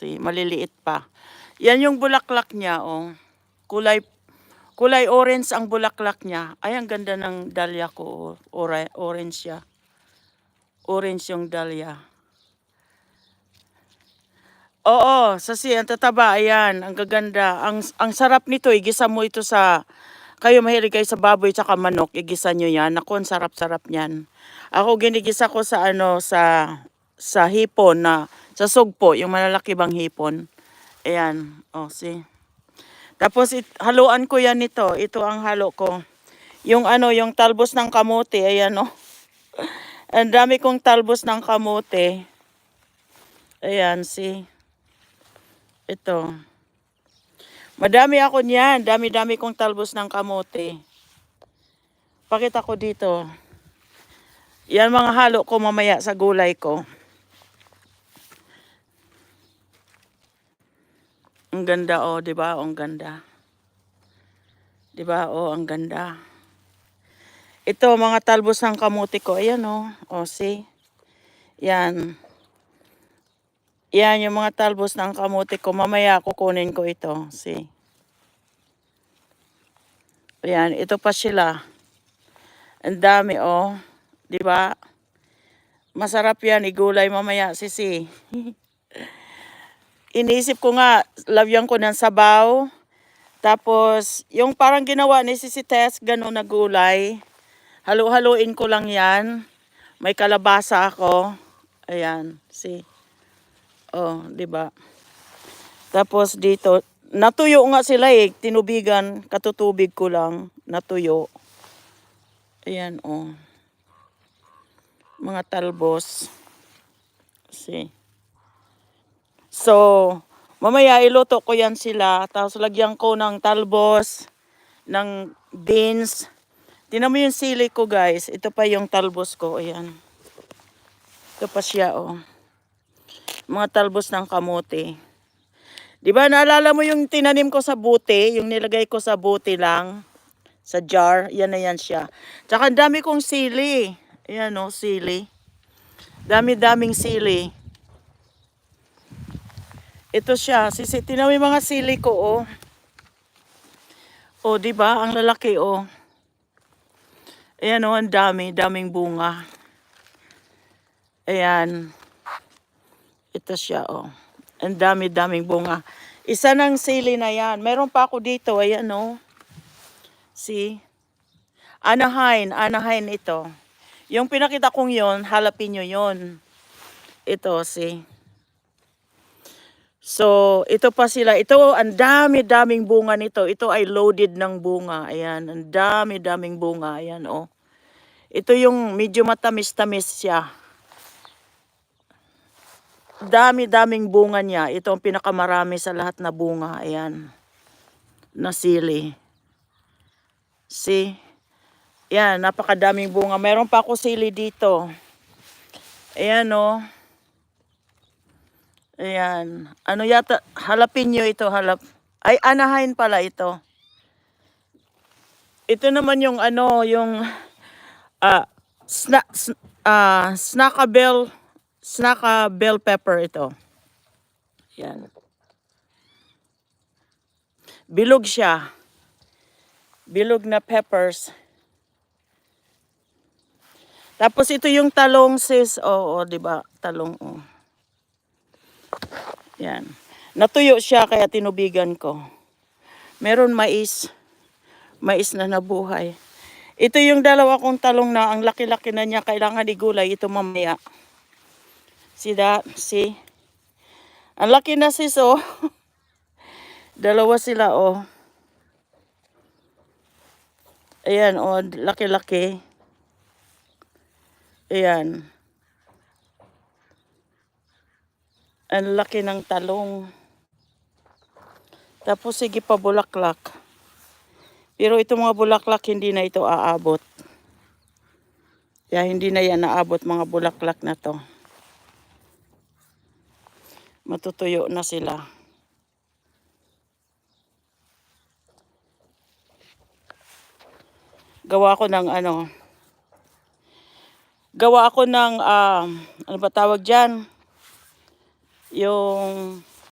Maliliit pa. Yan yung bulaklak niya, oh. Kulay kulay orange ang bulaklak niya. Ay, ang ganda ng dahlia ko, oh. Orange siya. Orange yung dahlia. Oo, ang tataba, ayan, ang gaganda. Ang sarap nito, igisa mo ito sa, kayo mahilig kayo sa baboy tsaka manok, igisa nyo yan. Naku, ang sarap-sarap niyan. Ako ginigisa ko sa sa hipon sa sugpo, yung malalaki bang hipon. Ayan, oh, see. Tapos haluan ko yan nito. Ito ang halo ko. Yung yung talbos ng kamote, ayan, oh. Ang dami kong talbos ng kamote. Ayan, see. Ito. Madami ako niyan. Dami-dami kong talbos ng kamote. Pakita ko dito. Yan mga halo ko mamaya sa gulay ko. Ang ganda, oh, 'di ba? Ang ganda. 'Di ba? Oh, ang ganda. Ito mga talbos ng kamote ko. Ayan, oh. Oh, see. Yan. Yan yung mga talbos ng kamote ko. Mamaya kukunin ko ito. See. Ayan, ito pa sila. Ang dami, oh. 'Di ba? Masarap yan igulay mamaya, sisi. Iniisip ko nga, lagyan ko ng sabaw. Tapos, yung parang ginawa ni Sisi Tess, gano'n na gulay. Halu-haluin ko lang yan. May kalabasa ako. Ayan, see. Oh, 'di ba? Tapos dito, natuyo nga sila eh. Tinubigan, katutubig ko lang. Natuyo. Ayan, oh. Mga talbos. See. So, mamaya iluto ko yan sila. Tapos lagyan ko ng talbos, ng beans. Tingnan mo yung sili ko, guys. Ito pa yung talbos ko. Ayan. Ito pa siya, oh. Mga talbos ng kamote. Di ba, naalala mo yung tinanim ko sa buti? Yung nilagay ko sa buti lang. Sa jar. Yan na yan siya. Tsaka dami kong sili. Ayan, oh, sili. Dami-daming sili. Ito siya. Tingnan mo yung mga sili ko, oh. Oh, di ba? Ang lalaki, oh. Ayan, oh, ang daming bunga. Ayan. Ito siya, oh. Ang daming bunga. Isa ng sili na yan. Meron pa ako dito. Ayan, oh. See? Anaheim ito. Yung pinakita kong yon, jalapeno yon. Ito, see? So, ito pa sila. Ito, ang daming bunga nito. Ito ay loaded ng bunga. Ayan, ang daming bunga. Ayan, oh. Ito yung medyo matamis-tamis siya. Daming bunga niya. Ito ang pinakamarami sa lahat na bunga. Ayan. Na sili. See? Ayan, napakadaming bunga. Meron pa ako sili dito. Ayan, oh. Ayan. Ano yata? Jalapeno ito. Ay, Anaheim pala ito. Ito naman yung yung snacka bell pepper ito. Yan. Bilog siya. Bilog na peppers. Tapos ito yung talong, sis. Oo, 'di ba? Talong, oh. Yan. Natuyo siya kaya tinubigan ko. Meron mais. Mais na nabuhay. Ito yung dalawa kong talong na ang laki-laki na niya. Kailangan igulay ito mamaya. See that? See? Ang laki na, sis, oh. Dalawa sila, oh. Ayan, oh. Laki-laki. Ayan. Ang laki ng talong. Tapos, sige pa bulaklak. Pero itong mga bulaklak, hindi na ito aabot. Kaya hindi na yan naabot mga bulaklak na to. Matutuyo na sila. Gawa ako ng ano ba tawag dyan? Yung